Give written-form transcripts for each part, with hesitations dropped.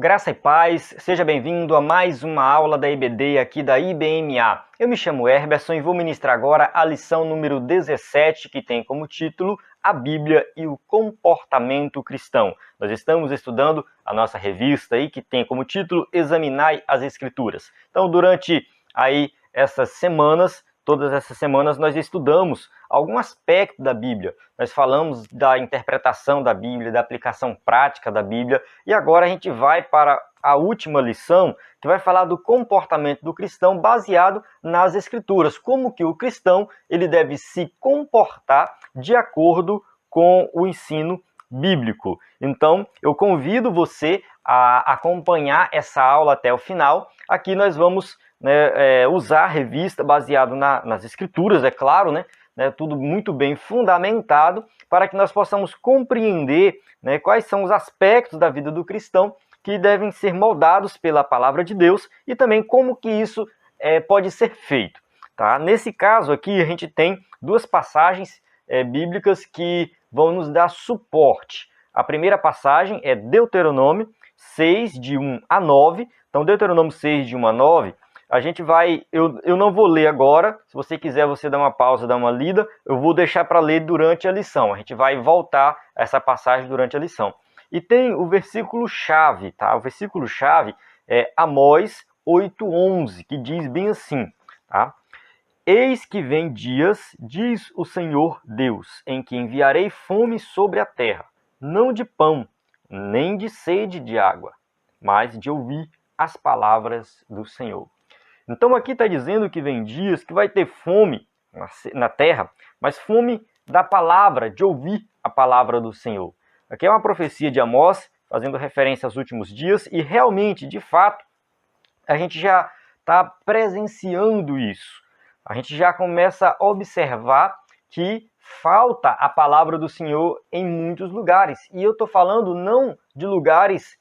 Graça e paz, seja bem-vindo a mais uma aula da IBD aqui da IBMA. Eu me chamo Herberson e vou ministrar agora a lição número 17, que tem como título A Bíblia e o Comportamento Cristão. Nós estamos estudando a nossa revista aí, que tem como título Examinai as Escrituras. Então, durante todas essas semanas, nós estudamos algum aspecto da Bíblia. Nós falamos da interpretação da Bíblia, da aplicação prática da Bíblia, e agora a gente vai para a última lição, que vai falar do comportamento do cristão baseado nas Escrituras. Como que o cristão ele deve se comportar de acordo com o ensino bíblico. Então, eu convido você a acompanhar essa aula até o final. Aqui nós vamos usar a revista baseado nas Escrituras, é claro, tudo muito bem fundamentado, para que nós possamos compreender quais são os aspectos da vida do cristão que devem ser moldados pela palavra de Deus e também como que isso pode ser feito. Tá? Nesse caso aqui, a gente tem duas passagens bíblicas que vão nos dar suporte. A primeira passagem é Deuteronômio 6, de 1 a 9. Então, Deuteronômio 6, de 1 a 9, a gente vai... Eu não vou ler agora. Se você quiser, você dá uma pausa, dá uma lida. Eu vou deixar para ler durante a lição. A gente vai voltar a essa passagem durante a lição. E tem o versículo-chave, tá? O versículo-chave é Amós 8:11, que diz bem assim, tá? Eis que vem dias, diz o Senhor Deus, em que enviarei fome sobre a terra, não de pão, nem de sede de água, mas de ouvir as palavras do Senhor. Então aqui está dizendo que vem dias que vai ter fome na terra, mas fome da palavra, de ouvir a palavra do Senhor. Aqui é uma profecia de Amós, fazendo referência aos últimos dias, e realmente, de fato, a gente já está presenciando isso. A gente já começa a observar que falta a palavra do Senhor em muitos lugares. E eu estou falando não de lugares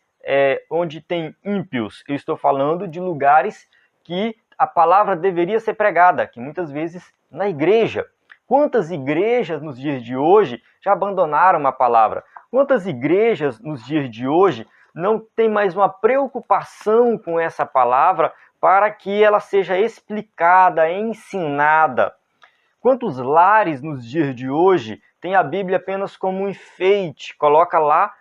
onde tem ímpios, eu estou falando de lugares que a palavra deveria ser pregada, que muitas vezes na igreja. Quantas igrejas nos dias de hoje já abandonaram a palavra? Quantas igrejas nos dias de hoje não têm mais uma preocupação com essa palavra para que ela seja explicada, ensinada? Quantos lares nos dias de hoje têm a Bíblia apenas como um enfeite? Coloca lá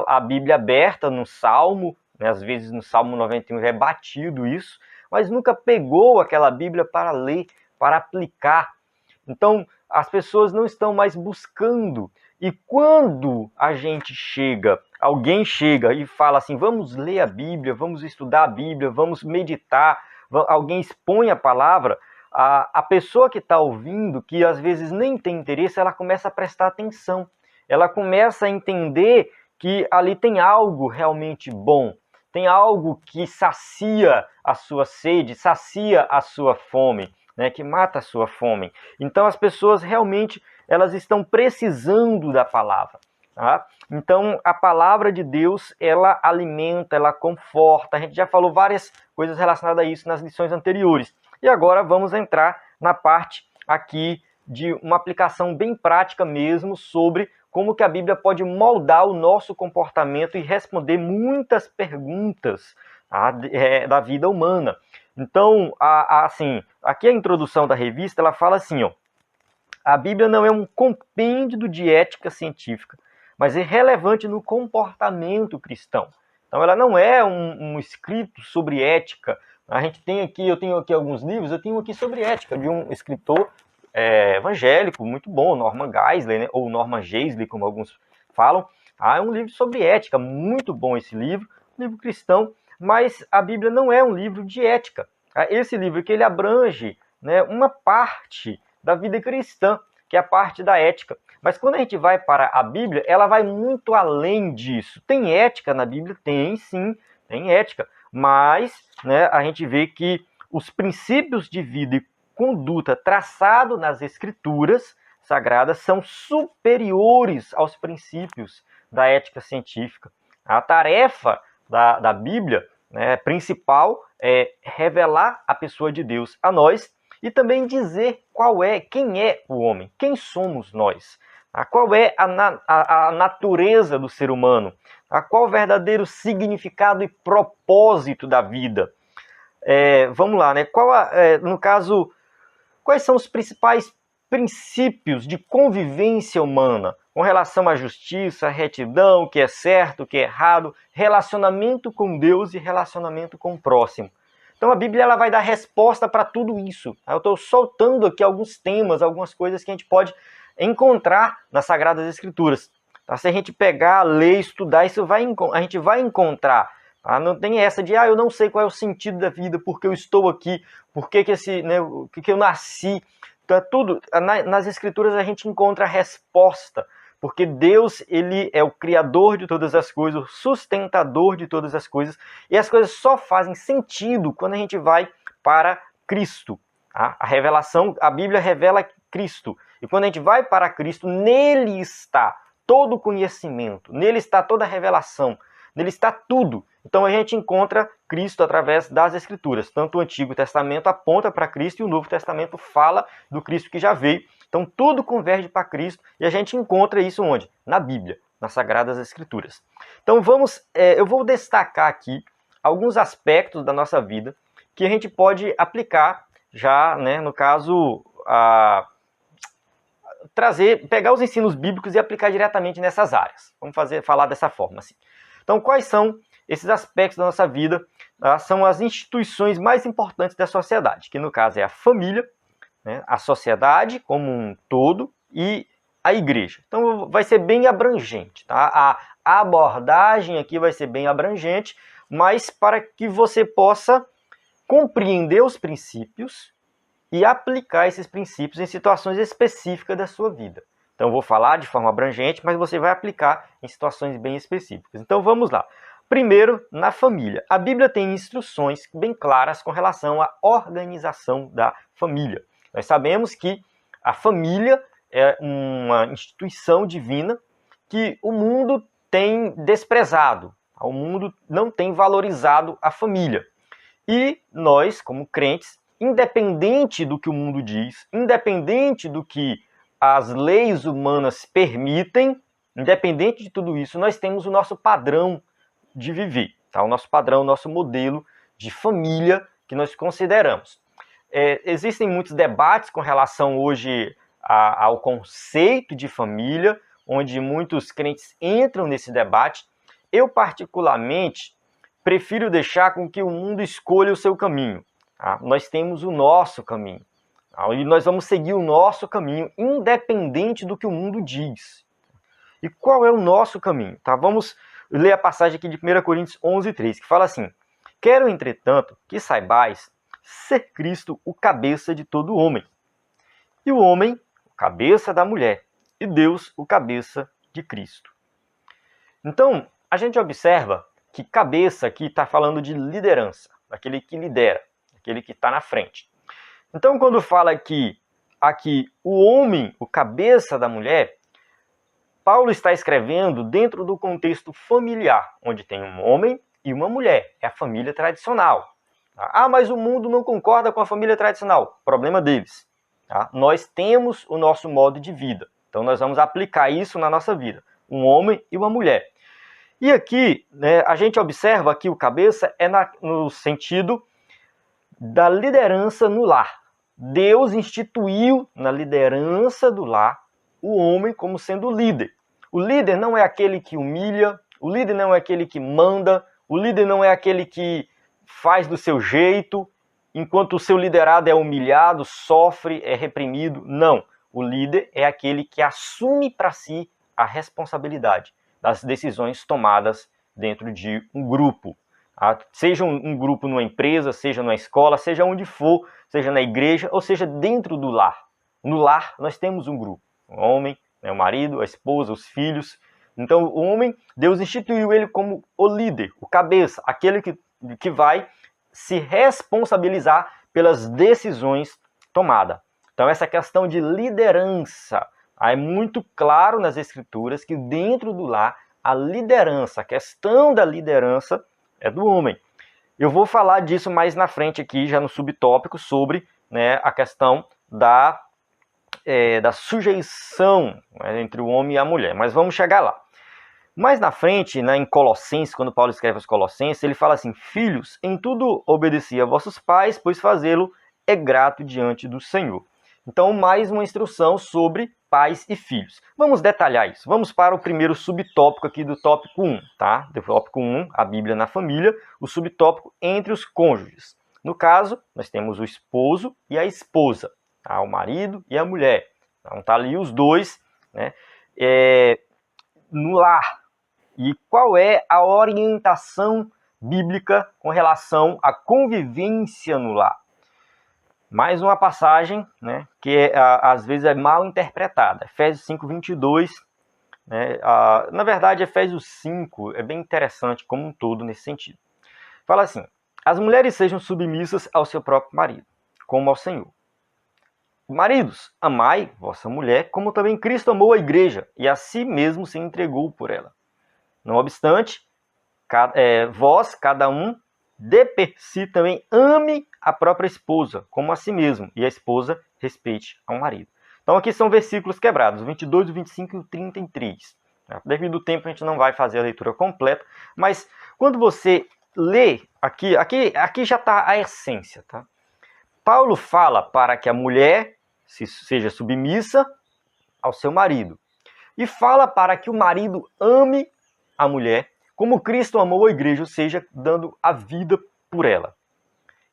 a Bíblia aberta no Salmo, às vezes no Salmo 91 já é batido isso, mas nunca pegou aquela Bíblia para ler, para aplicar. Então, as pessoas não estão mais buscando. E quando alguém chega e fala assim, vamos ler a Bíblia, vamos estudar a Bíblia, vamos meditar, alguém expõe a palavra, a pessoa que está ouvindo, que às vezes nem tem interesse, ela começa a prestar atenção. Ela começa a entender que ali tem algo realmente bom, tem algo que sacia a sua sede, sacia a sua fome, que mata a sua fome. Então as pessoas realmente elas estão precisando da palavra. Tá? Então a palavra de Deus, ela alimenta, ela conforta. A gente já falou várias coisas relacionadas a isso nas lições anteriores. E agora vamos entrar na parte aqui de uma aplicação bem prática mesmo sobre como que a Bíblia pode moldar o nosso comportamento e responder muitas perguntas da vida humana. Então, assim, aqui a introdução da revista, ela fala assim, a Bíblia não é um compêndio de ética científica, mas é relevante no comportamento cristão. Então, ela não é um escrito sobre ética. Eu tenho aqui alguns livros, eu tenho aqui sobre ética, de um escritor evangélico, muito bom, Norman Geisler, ou Norman Geisler, como alguns falam. É um livro sobre ética, muito bom esse livro, um livro cristão, mas a Bíblia não é um livro de ética. Esse livro que ele abrange uma parte da vida cristã, que é a parte da ética. Mas quando a gente vai para a Bíblia, ela vai muito além disso. Tem ética na Bíblia? Tem, sim, tem ética. Mas a gente vê que os princípios de vida e conduta traçado nas Escrituras Sagradas são superiores aos princípios da ética científica. A tarefa da Bíblia principal é revelar a pessoa de Deus a nós e também dizer quem é o homem, quem somos nós. Qual é a natureza do ser humano? Qual o verdadeiro significado e propósito da vida? Vamos lá, né? No caso, quais são os principais princípios de convivência humana com relação à justiça, à retidão, o que é certo, o que é errado, relacionamento com Deus e relacionamento com o próximo? Então a Bíblia ela vai dar resposta para tudo isso. Eu estou soltando aqui alguns temas, algumas coisas que a gente pode encontrar nas Sagradas Escrituras. Tá? Se a gente pegar, ler, estudar, a gente vai encontrar. Tá? Não tem essa de, eu não sei qual é o sentido da vida, porque eu estou aqui, porque que eu nasci. Então, tudo, nas Escrituras a gente encontra a resposta, porque Deus ele é o Criador de todas as coisas, o sustentador de todas as coisas, e as coisas só fazem sentido quando a gente vai para Cristo. Tá? A Bíblia revela Cristo, e quando a gente vai para Cristo, nele está todo o conhecimento, nele está toda a revelação, nele está tudo. Então a gente encontra Cristo através das Escrituras. Tanto o Antigo Testamento aponta para Cristo e o Novo Testamento fala do Cristo que já veio. Então tudo converge para Cristo e a gente encontra isso onde? Na Bíblia, nas Sagradas Escrituras. Então eu vou destacar aqui alguns aspectos da nossa vida que a gente pode aplicar já, né, no caso, pegar os ensinos bíblicos e aplicar diretamente nessas áreas. Vamos falar dessa forma. Assim. Então, quais são esses aspectos da nossa vida? São as instituições mais importantes da sociedade, que no caso é a família, né, a sociedade como um todo e a igreja. Então, vai ser bem abrangente. Tá? A abordagem aqui vai ser bem abrangente, mas para que você possa compreender os princípios e aplicar esses princípios em situações específicas da sua vida. Então, eu vou falar de forma abrangente, mas você vai aplicar em situações bem específicas. Então, vamos lá. Primeiro, na família. A Bíblia tem instruções bem claras com relação à organização da família. Nós sabemos que a família é uma instituição divina que o mundo tem desprezado. O mundo não tem valorizado a família. E nós, como crentes, independente do que o mundo diz, independente do que as leis humanas permitem, independente de tudo isso, nós temos o nosso padrão de viver, tá? O nosso padrão, o nosso modelo de família que nós consideramos. Existem muitos debates com relação hoje ao conceito de família, onde muitos crentes entram nesse debate. Eu, particularmente, prefiro deixar com que o mundo escolha o seu caminho. Tá? Nós temos o nosso caminho. Tá? E nós vamos seguir o nosso caminho, independente do que o mundo diz. E qual é o nosso caminho? Tá? Vamos ler a passagem aqui de 1 Coríntios 11:3, que fala assim: quero, entretanto, que saibais ser Cristo o cabeça de todo homem, e o homem o cabeça da mulher, e Deus o cabeça de Cristo. Então, a gente observa que cabeça aqui está falando de liderança, daquele que lidera, daquele que está na frente. Então, quando fala aqui o homem, o cabeça da mulher, Paulo está escrevendo dentro do contexto familiar, onde tem um homem e uma mulher. É a família tradicional. Mas o mundo não concorda com a família tradicional. Problema deles. Tá? Nós temos o nosso modo de vida. Então, nós vamos aplicar isso na nossa vida. Um homem e uma mulher. E aqui, né, a gente observa que o cabeça é no sentido da liderança no lar. Deus instituiu na liderança do lar o homem como sendo o líder. O líder não é aquele que humilha, o líder não é aquele que manda, o líder não é aquele que faz do seu jeito, enquanto o seu liderado é humilhado, sofre, é reprimido. Não. O líder é aquele que assume para si a responsabilidade das decisões tomadas dentro de um grupo. Seja um grupo numa empresa, seja numa escola, seja onde for, seja na igreja, ou seja dentro do lar. No lar nós temos um grupo, um homem, o marido, a esposa, os filhos. Então o homem, Deus instituiu ele como o líder, o cabeça, aquele que vai se responsabilizar pelas decisões tomadas. Então essa questão de liderança, é muito claro nas Escrituras que dentro do lar, a liderança, a questão da liderança é do homem. Eu vou falar disso mais na frente aqui, já no subtópico, sobre, né, a questão da da sujeição, né, entre o homem e a mulher, mas vamos chegar lá. Mais na frente, né, em Colossenses, quando Paulo escreve aos Colossenses, ele fala assim: filhos, em tudo obedeci a vossos pais, pois fazê-lo é grato diante do Senhor. Então, mais uma instrução sobre pais e filhos. Vamos detalhar isso. Vamos para o primeiro subtópico aqui do tópico 1, tá? Do tópico 1, a Bíblia na família, o subtópico entre os cônjuges. No caso, nós temos o esposo e a esposa, tá? O marido e a mulher. Então, tá ali os dois, né? No lar. E qual é a orientação bíblica com relação à convivência no lar? Mais uma passagem, né, que às vezes é mal interpretada. Efésios 5:22, né, na verdade, Efésios 5 é bem interessante como um todo nesse sentido. Fala assim: as mulheres sejam submissas ao seu próprio marido, como ao Senhor. Maridos, amai vossa mulher, como também Cristo amou a igreja, e a si mesmo se entregou por ela. Não obstante, vós, cada um, de per si também ame a própria esposa, como a si mesmo, e a esposa respeite ao marido. Então aqui são versículos quebrados, o 22, o 25 e o 33. Devido ao tempo a gente não vai fazer a leitura completa, mas quando você lê, aqui já está a essência, tá? Paulo fala para que a mulher seja submissa ao seu marido. E fala para que o marido ame a mulher como Cristo amou a igreja, ou seja, dando a vida por ela.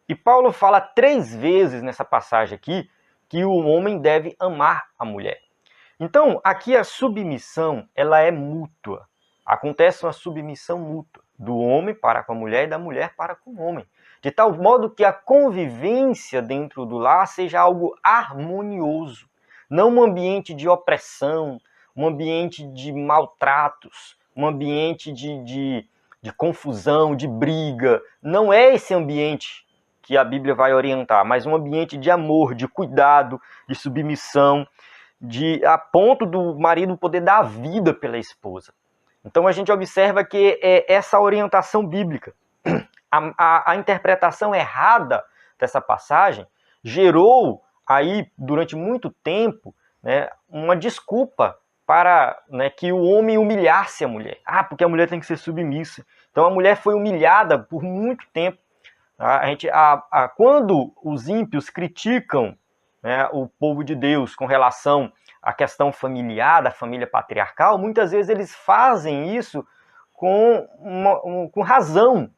E Paulo fala 3 vezes nessa passagem aqui que o homem deve amar a mulher. Então, aqui a submissão, ela é mútua. Acontece uma submissão mútua do homem para com a mulher e da mulher para com o homem. De tal modo que a convivência dentro do lar seja algo harmonioso. Não um ambiente de opressão, um ambiente de maltratos, um ambiente de confusão, de briga. Não é esse ambiente que a Bíblia vai orientar, mas um ambiente de amor, de cuidado, de submissão, a ponto do marido poder dar a vida pela esposa. Então a gente observa que é essa orientação bíblica. A interpretação errada dessa passagem gerou aí, durante muito tempo, né, uma desculpa para, né, que o homem humilhasse a mulher. Porque a mulher tem que ser submissa. Então a mulher foi humilhada por muito tempo. Quando os ímpios criticam, né, o povo de Deus com relação à questão familiar, da família patriarcal, muitas vezes eles fazem isso com razão.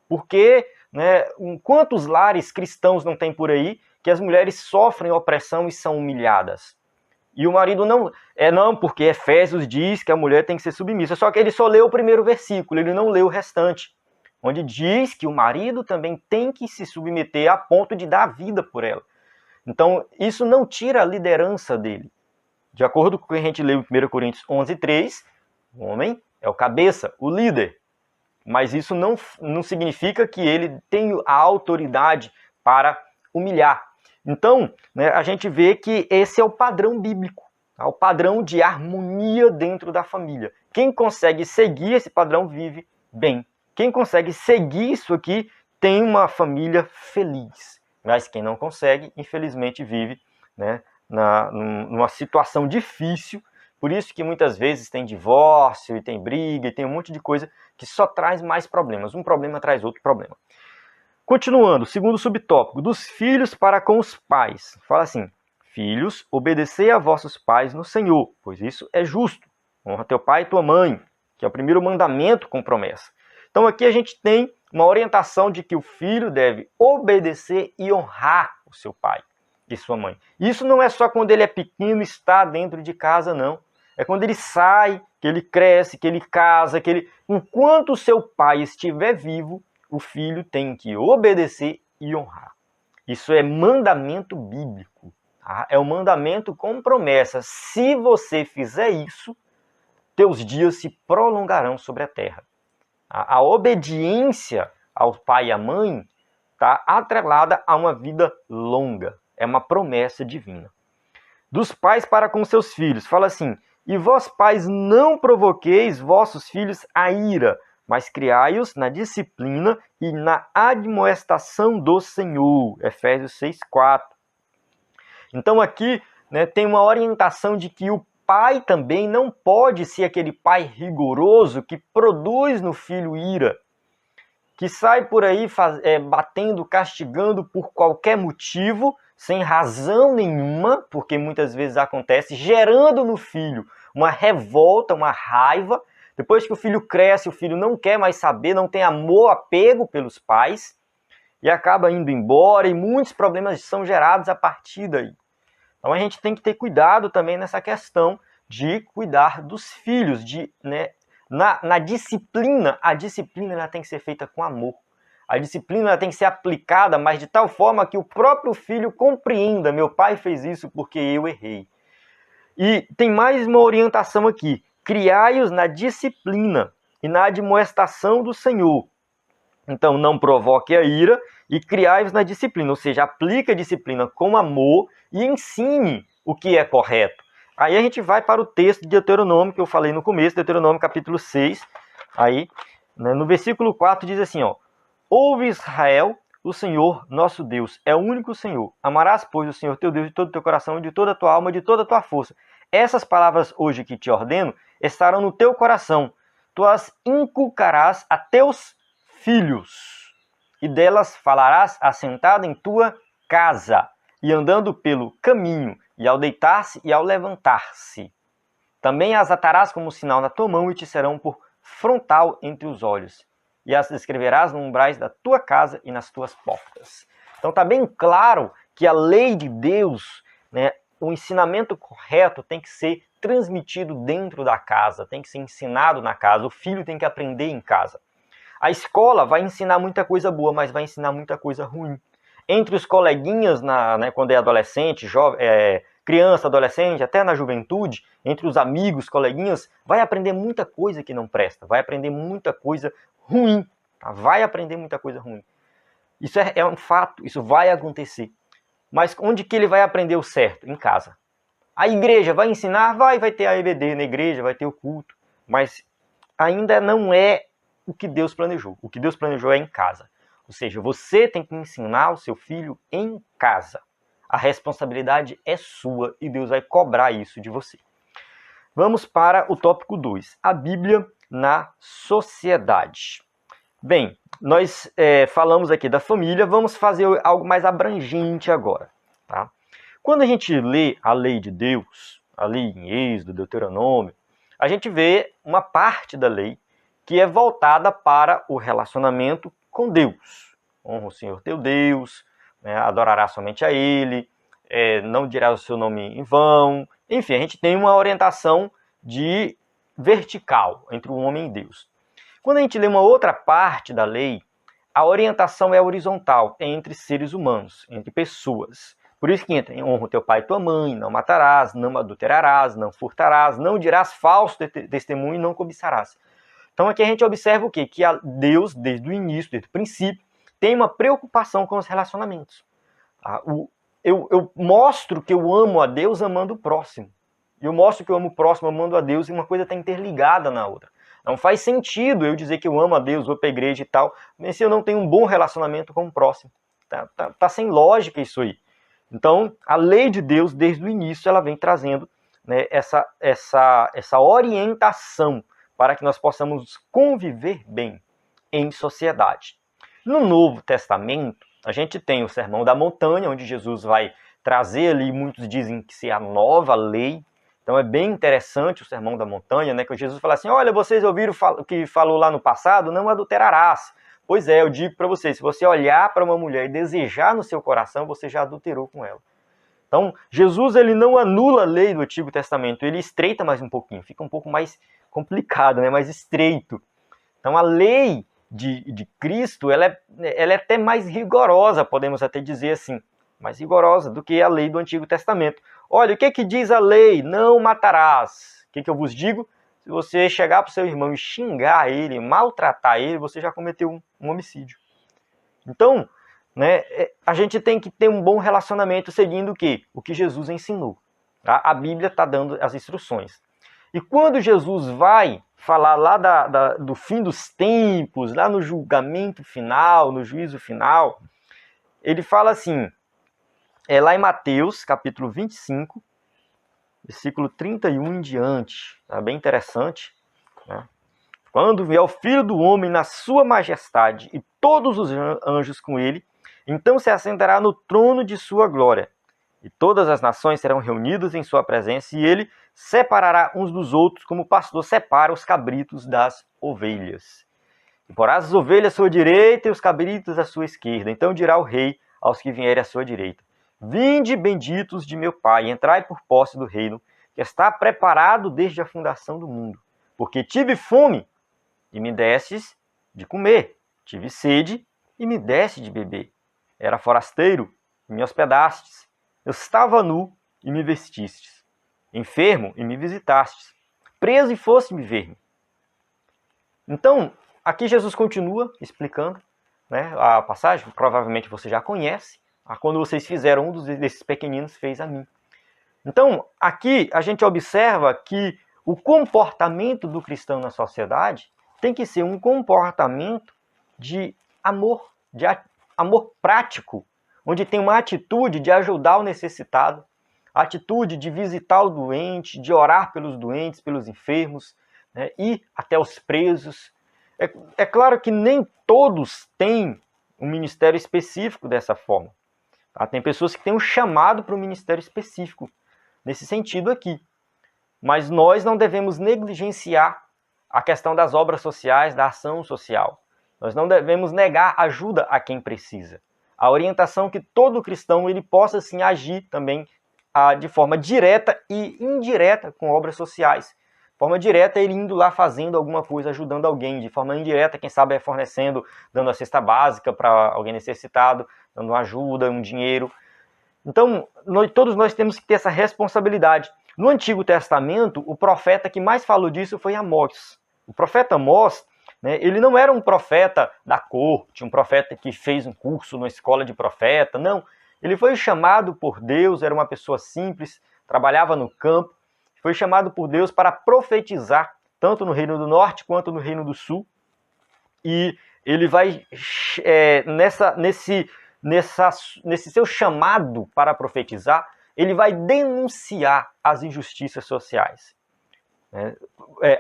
Porque, né, quantos lares cristãos não tem por aí que as mulheres sofrem opressão e são humilhadas? E o marido não, porque Efésios diz que a mulher tem que ser submissa. Só que ele só leu o primeiro versículo, ele não leu o restante, onde diz que o marido também tem que se submeter a ponto de dar a vida por ela. Então, isso não tira a liderança dele. De acordo com o que a gente leu em 1 Coríntios 11:3, o homem é o cabeça, o líder. Mas isso não significa que ele tenha a autoridade para humilhar. Então, né, a gente vê que esse é o padrão bíblico, tá? O padrão de harmonia dentro da família. Quem consegue seguir esse padrão vive bem. Quem consegue seguir isso aqui tem uma família feliz. Mas quem não consegue, infelizmente, vive, né, numa situação difícil. Por isso que muitas vezes tem divórcio, e tem briga, e tem um monte de coisa que só traz mais problemas. Um problema traz outro problema. Continuando, segundo subtópico, dos filhos para com os pais. Fala assim: filhos, obedecei a vossos pais no Senhor, pois isso é justo. Honra teu pai e tua mãe, que é o primeiro mandamento com promessa. Então aqui a gente tem uma orientação de que o filho deve obedecer e honrar o seu pai e sua mãe. Isso não é só quando ele é pequeno e está dentro de casa, não. É quando ele sai, que ele cresce, que ele casa, enquanto o seu pai estiver vivo, o filho tem que obedecer e honrar. Isso é mandamento bíblico. Tá? É um mandamento com promessa. Se você fizer isso, teus dias se prolongarão sobre a terra. A obediência ao pai e à mãe está atrelada a uma vida longa. É uma promessa divina. Dos pais para com seus filhos. Fala assim: e vós, pais, não provoqueis vossos filhos a ira, mas criai-os na disciplina e na admoestação do Senhor. Efésios 6:4. Então aqui né, tem uma orientação de que o pai também não pode ser aquele pai rigoroso que produz no filho ira, que sai por aí batendo, castigando por qualquer motivo, sem razão nenhuma, porque muitas vezes acontece, gerando no filho uma revolta, uma raiva. Depois que o filho cresce, o filho não quer mais saber, não tem amor, apego pelos pais, e acaba indo embora, e muitos problemas são gerados a partir daí. Então a gente tem que ter cuidado também nessa questão de cuidar dos filhos, na disciplina. A disciplina ela tem que ser feita com amor. A disciplina ela tem que ser aplicada, mas de tal forma que o próprio filho compreenda: meu pai fez isso porque eu errei. E tem mais uma orientação aqui: criai-os na disciplina e na admoestação do Senhor. Então não provoque a ira e criai-os na disciplina, ou seja, aplique a disciplina com amor e ensine o que é correto. Aí a gente vai para o texto de Deuteronômio, que eu falei no começo, Deuteronômio capítulo 6, aí, né, no versículo 4 diz assim, ouve Israel, o Senhor nosso Deus é o único Senhor. Amarás, pois, o Senhor teu Deus de todo o teu coração, de toda a tua alma, de toda a tua força. Essas palavras hoje que te ordeno estarão no teu coração. Tu as inculcarás a teus filhos, e delas falarás assentado em tua casa, e andando pelo caminho, e ao deitar-se e ao levantar-se. Também as atarás como sinal na tua mão, e te serão por frontal entre os olhos. E as escreverás no umbrais da tua casa e nas tuas portas. Então está bem claro que a lei de Deus, né, o ensinamento correto tem que ser transmitido dentro da casa, tem que ser ensinado na casa, o filho tem que aprender em casa. A escola vai ensinar muita coisa boa, mas vai ensinar muita coisa ruim. Entre os coleguinhas, quando é adolescente, criança, adolescente, até na juventude, entre os amigos, coleguinhas, vai aprender muita coisa que não presta, vai aprender muita coisa ruim, tá? Vai aprender muita coisa ruim. Isso é um fato, isso vai acontecer. Mas onde que ele vai aprender o certo? Em casa. A igreja vai ensinar? Vai ter a EBD na igreja, vai ter o culto, mas ainda não é o que Deus planejou. O que Deus planejou é em casa. Ou seja, você tem que ensinar o seu filho em casa. A responsabilidade é sua e Deus vai cobrar isso de você. Vamos para o tópico 2. A Bíblia na sociedade. Bem, nós falamos aqui da família, vamos fazer algo mais abrangente agora. Tá? Quando a gente lê a lei de Deus, ali em Êxodo, Deuteronômio, a gente vê uma parte da lei que é voltada para o relacionamento com Deus. Honra o Senhor teu Deus, adorará somente a Ele, não dirás o seu nome em vão. Enfim, a gente tem uma orientação de vertical entre o homem e Deus. Quando a gente lê uma outra parte da lei, a orientação é horizontal, entre seres humanos, entre pessoas. Por isso que entra em honra o teu pai e tua mãe, não matarás, não adulterarás, não furtarás, não dirás falso testemunho e não cobiçarás. Então aqui a gente observa o quê? Que Deus, desde o início, desde o princípio, tem uma preocupação com os relacionamentos. Eu mostro que eu amo a Deus amando o próximo. Eu mostro que eu amo o próximo amando a Deus e uma coisa está interligada na outra. Não faz sentido eu dizer que eu amo a Deus, vou para a igreja e tal, mas se eu não tenho um bom relacionamento com o próximo. Tá sem lógica isso aí. Então, a lei de Deus, desde o início, ela vem trazendo, né, essa orientação para que nós possamos conviver bem em sociedade. No Novo Testamento, a gente tem o Sermão da Montanha, onde Jesus vai trazer ali, muitos dizem que se a nova lei. Então é bem interessante o Sermão da Montanha, né, que Jesus fala assim, olha, vocês ouviram o que falou lá no passado, não adulterarás. Pois é, eu digo para vocês, se você olhar para uma mulher e desejar no seu coração, você já adulterou com ela. Então, Jesus ele não anula a lei do Antigo Testamento, ele estreita mais um pouquinho, fica um pouco mais complicado, né, mais estreito. Então, a lei de Cristo, ela é até mais rigorosa, podemos até dizer assim, mais rigorosa do que a lei do Antigo Testamento. Olha, o que diz a lei? Não matarás. O que eu vos digo? Se você chegar para o seu irmão e xingar ele, maltratar ele, você já cometeu um homicídio. Então, né, a gente tem que ter um bom relacionamento seguindo o quê? O que Jesus ensinou. Tá? A Bíblia está dando as instruções. E quando Jesus vai falar lá do fim dos tempos, lá no julgamento final, no juízo final, ele fala assim, lá em Mateus, capítulo 25, versículo 31 em diante. Tá bem interessante, né? Quando vier o Filho do Homem na sua majestade e todos os anjos com ele, então se assentará no trono de sua glória. E todas as nações serão reunidas em sua presença, e ele separará uns dos outros, como o pastor separa os cabritos das ovelhas. E porá as ovelhas à sua direita e os cabritos à sua esquerda. Então dirá o rei aos que vierem à sua direita: Vinde, benditos de meu Pai, entrai por posse do reino, que está preparado desde a fundação do mundo. Porque tive fome, e me destes de comer. Tive sede, e me deste de beber. Era forasteiro, e me hospedastes. Eu estava nu, e me vestistes. Enfermo, e me visitastes. Preso, e foste me ver-me. Então, aqui Jesus continua explicando, né, a passagem, provavelmente você já conhece. Quando vocês fizeram, um desses pequeninos fez a mim. Então, aqui a gente observa que o comportamento do cristão na sociedade tem que ser um comportamento de amor prático, onde tem uma atitude de ajudar o necessitado, atitude de visitar o doente, de orar pelos doentes, pelos enfermos, né, ir até os presos. É claro que nem todos têm um ministério específico dessa forma. Tá? Tem pessoas que têm um chamado para um ministério específico, nesse sentido aqui. Mas nós não devemos negligenciar a questão das obras sociais, da ação social. Nós não devemos negar ajuda a quem precisa. A orientação que todo cristão ele possa sim agir também de forma direta e indireta com obras sociais. De forma direta, ele indo lá fazendo alguma coisa, ajudando alguém. De forma indireta, quem sabe é fornecendo, dando a cesta básica para alguém necessitado, dando uma ajuda, um dinheiro. Então, todos nós temos que ter essa responsabilidade. No Antigo Testamento, o profeta que mais falou disso foi Amós. O profeta Amós, né, ele não era um profeta da corte, um profeta que fez um curso na escola de profeta, não. Ele foi chamado por Deus, era uma pessoa simples, trabalhava no campo, foi chamado por Deus para profetizar, tanto no Reino do Norte quanto no Reino do Sul. E ele vai, nesse seu chamado para profetizar, ele vai denunciar as injustiças sociais.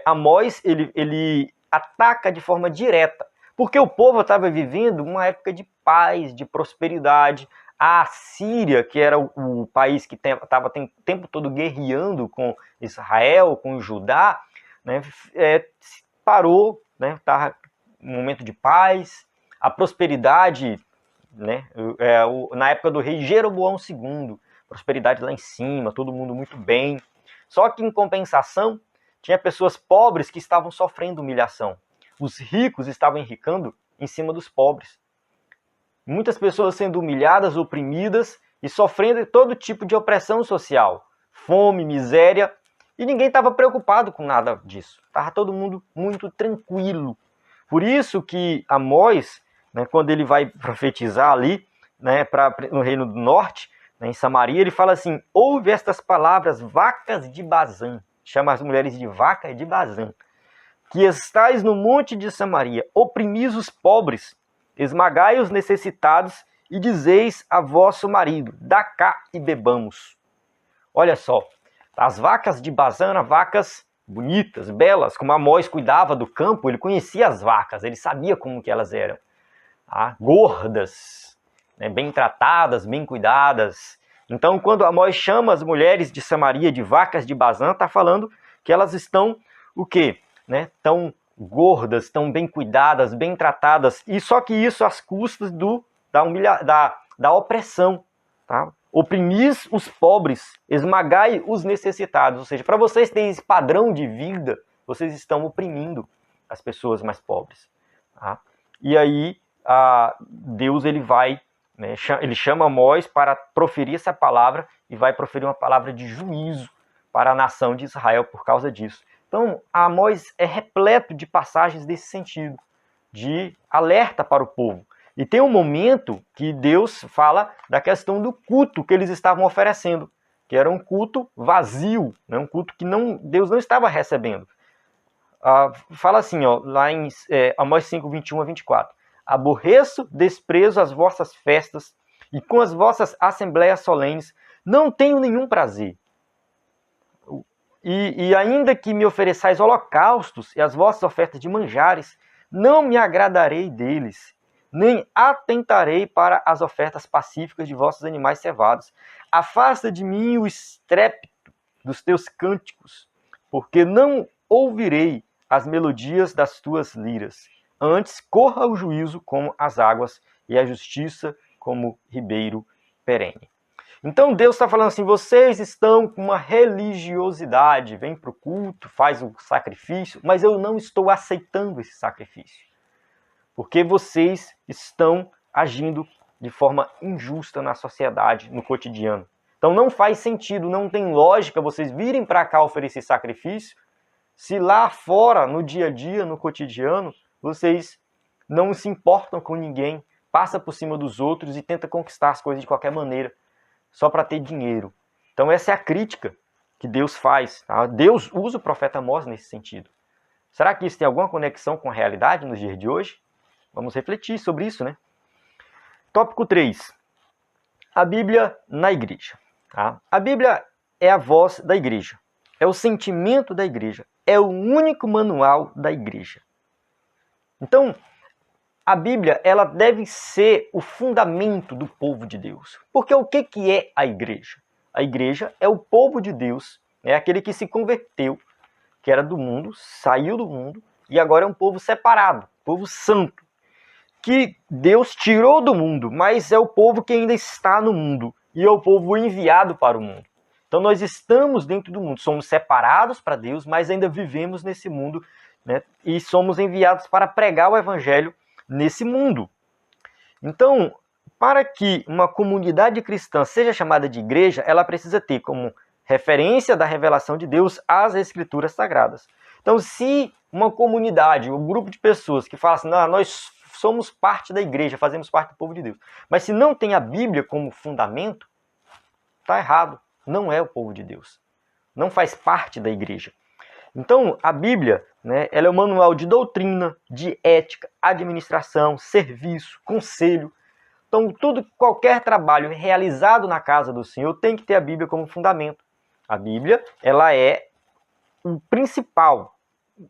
Amós, ele ataca de forma direta, porque o povo estava vivendo uma época de paz, de prosperidade. A Síria, que era o país que estava o tempo todo guerreando com Israel, com Judá, né, parou, estava um momento de paz, a prosperidade, né, na época do rei Jeroboão II, prosperidade lá em cima, todo mundo muito bem. Só que, em compensação, tinha pessoas pobres que estavam sofrendo humilhação. Os ricos estavam enricando em cima dos pobres. Muitas pessoas sendo humilhadas, oprimidas e sofrendo todo tipo de opressão social. Fome, miséria, e ninguém estava preocupado com nada disso. Estava todo mundo muito tranquilo. Por isso que Amós, né, quando ele vai profetizar ali, né, no Reino do Norte, né, em Samaria, ele fala assim: ouve estas palavras, vacas de Bazã. Chama as mulheres de vaca de Bazã. Que estais no monte de Samaria, oprimis os pobres, esmagai os necessitados e dizeis a vosso marido: dá cá e bebamos. Olha só, as vacas de Bazã eram vacas bonitas, belas, como Amós cuidava do campo, ele conhecia as vacas, ele sabia como que elas eram. Gordas, né, bem tratadas, bem cuidadas. Então, quando Amós chama as mulheres de Samaria de vacas de Bazã, está falando que elas estão o quê? Né, tão gordas, tão bem cuidadas, bem tratadas, e só que isso às custas da opressão. Tá? Oprimis os pobres, esmagai os necessitados. Ou seja, para vocês terem esse padrão de vida, vocês estão oprimindo as pessoas mais pobres. Tá? E aí, Deus ele vai, né, ele chama Amós para proferir essa palavra e vai proferir uma palavra de juízo para a nação de Israel por causa disso. Então, Amós é repleto de passagens desse sentido, de alerta para o povo. E tem um momento que Deus fala da questão do culto que eles estavam oferecendo, que era um culto vazio, né? Um culto que Deus não estava recebendo. Fala assim, lá em Amós 5, 21 a 24. Aborreço, desprezo as vossas festas, e com as vossas assembleias solenes não tenho nenhum prazer. E ainda que me ofereçais holocaustos e as vossas ofertas de manjares, não me agradarei deles, nem atentarei para as ofertas pacíficas de vossos animais cevados. Afasta de mim o estrépito dos teus cânticos, porque não ouvirei as melodias das tuas liras. Antes, corra o juízo como as águas e a justiça como ribeiro perene. Então Deus está falando assim, vocês estão com uma religiosidade, vem para o culto, faz o sacrifício, mas eu não estou aceitando esse sacrifício. Porque vocês estão agindo de forma injusta na sociedade, no cotidiano. Então não faz sentido, não tem lógica vocês virem para cá oferecer sacrifício, se lá fora, no dia a dia, no cotidiano, vocês não se importam com ninguém, passa por cima dos outros e tenta conquistar as coisas de qualquer maneira, só para ter dinheiro. Então essa é a crítica que Deus faz. Tá? Deus usa o profeta Amós nesse sentido. Será que isso tem alguma conexão com a realidade nos dias de hoje? Vamos refletir sobre isso, né? Tópico 3. A Bíblia na igreja. Tá? A Bíblia é a voz da igreja. É o sentimento da igreja. É o único manual da igreja. Então, a Bíblia ela deve ser o fundamento do povo de Deus. Porque o que é a igreja? A igreja é o povo de Deus, é aquele que se converteu, que era do mundo, saiu do mundo, e agora é um povo separado, povo santo, que Deus tirou do mundo, mas é o povo que ainda está no mundo, e é o povo enviado para o mundo. Então nós estamos dentro do mundo, somos separados para Deus, mas ainda vivemos nesse mundo, né? E somos enviados para pregar o evangelho nesse mundo. Então, para que uma comunidade cristã seja chamada de igreja, ela precisa ter como referência da revelação de Deus as Escrituras Sagradas. Então, se uma comunidade, um grupo de pessoas que fala assim, não, nós somos parte da igreja, fazemos parte do povo de Deus, mas se não tem a Bíblia como fundamento, está errado. Não é o povo de Deus. Não faz parte da igreja. Então, a Bíblia, né, ela é um manual de doutrina, de ética, administração, serviço, conselho. Então, qualquer trabalho realizado na casa do Senhor tem que ter a Bíblia como fundamento. A Bíblia, ela é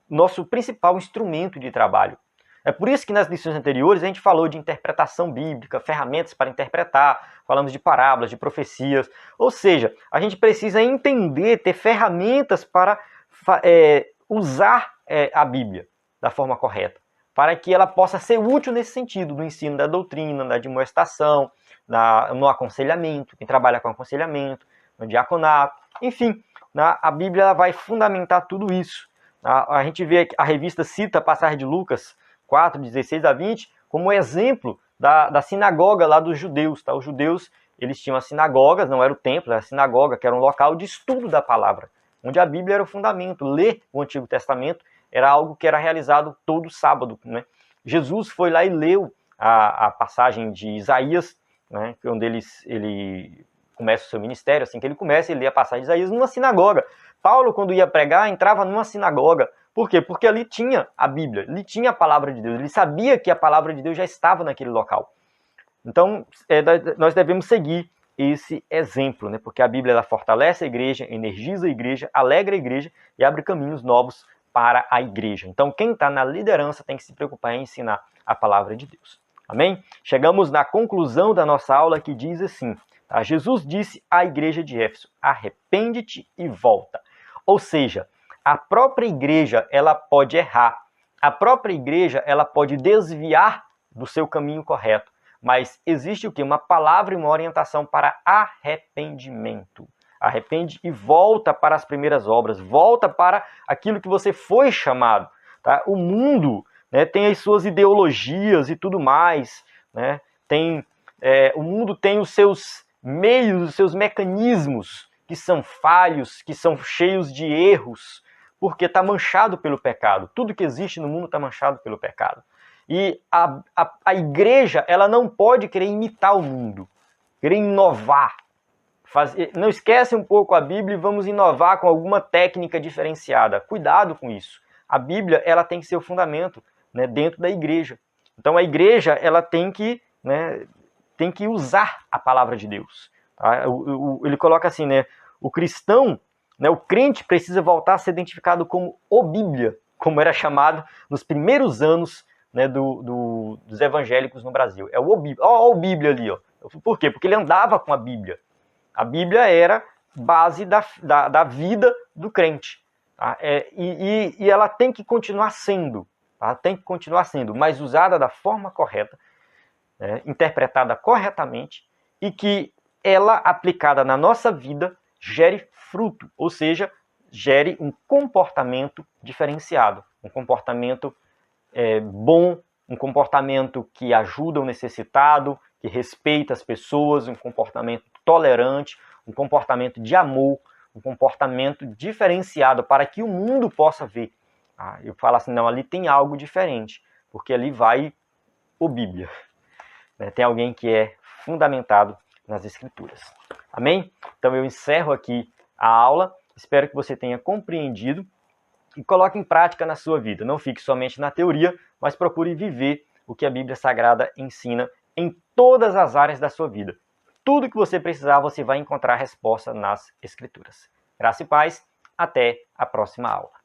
nosso principal instrumento de trabalho. É por isso que nas lições anteriores a gente falou de interpretação bíblica, ferramentas para interpretar, falamos de parábolas, de profecias. Ou seja, a gente precisa entender, ter ferramentas para usar a Bíblia da forma correta, para que ela possa ser útil nesse sentido, no ensino da doutrina, na admoestação, no aconselhamento, quem trabalha com aconselhamento, no diaconato, enfim, a Bíblia ela vai fundamentar tudo isso. A gente vê que a revista cita a passagem de Lucas 4, 16 a 20, como exemplo da sinagoga lá dos judeus. Tá? Os judeus, eles tinham as sinagogas, não era o templo, era a sinagoga, que era um local de estudo da palavra, onde a Bíblia era o fundamento. Ler o Antigo Testamento era algo que era realizado todo sábado. Né? Jesus foi lá e leu a passagem de Isaías, né, onde ele começa o seu ministério, assim que ele começa, ele lê a passagem de Isaías numa sinagoga. Paulo, quando ia pregar, entrava numa sinagoga. Por quê? Porque ali tinha a Bíblia, ali tinha a palavra de Deus, ele sabia que a palavra de Deus já estava naquele local. Então, nós devemos seguir esse exemplo, né? Porque a Bíblia ela fortalece a igreja, energiza a igreja, alegra a igreja e abre caminhos novos para a igreja. Então, quem está na liderança tem que se preocupar em ensinar a palavra de Deus. Amém? Chegamos na conclusão da nossa aula que diz assim, tá? Jesus disse à igreja de Éfeso, arrepende-te e volta. Ou seja, a própria igreja ela pode errar, a própria igreja ela pode desviar do seu caminho correto, mas existe o quê? Uma palavra e uma orientação para arrependimento. Arrepende e volta para as primeiras obras, volta para aquilo que você foi chamado. Tá? O mundo, né, tem as suas ideologias e tudo mais, né? O mundo tem os seus meios, os seus mecanismos que são falhos, que são cheios de erros, porque está manchado pelo pecado. Tudo que existe no mundo está manchado pelo pecado. E a igreja ela não pode querer imitar o mundo, querer inovar. Não esquece um pouco a Bíblia e vamos inovar com alguma técnica diferenciada. Cuidado com isso. A Bíblia ela tem que ser o fundamento, né, dentro da igreja. Então a igreja ela tem que usar a palavra de Deus. Tá? Ele coloca assim, né, o cristão né? O crente precisa voltar a ser identificado como o Bíblia, como era chamado nos primeiros anos, né, dos evangélicos no Brasil. É o Bíblia. Ó, o Bíblia ali, ó. Por quê? Porque ele andava com a Bíblia. A Bíblia era base da vida do crente. Tá? E ela tem que continuar sendo. Tá? Tem que continuar sendo, mas usada da forma correta, né, interpretada corretamente, e que ela, aplicada na nossa vida, gere fruto, ou seja, gere um comportamento diferenciado, um comportamento bom, um comportamento que ajuda o necessitado, que respeita as pessoas, um comportamento tolerante, um comportamento de amor, um comportamento diferenciado para que o mundo possa ver. Eu falo assim, não, ali tem algo diferente, porque ali vai o Bíblia. Tem alguém que é fundamentado nas Escrituras. Amém? Então eu encerro aqui a aula. Espero que você tenha compreendido e coloque em prática na sua vida. Não fique somente na teoria, mas procure viver o que a Bíblia Sagrada ensina em todas as áreas da sua vida. Tudo que você precisar, você vai encontrar resposta nas Escrituras. Graça e paz. Até a próxima aula.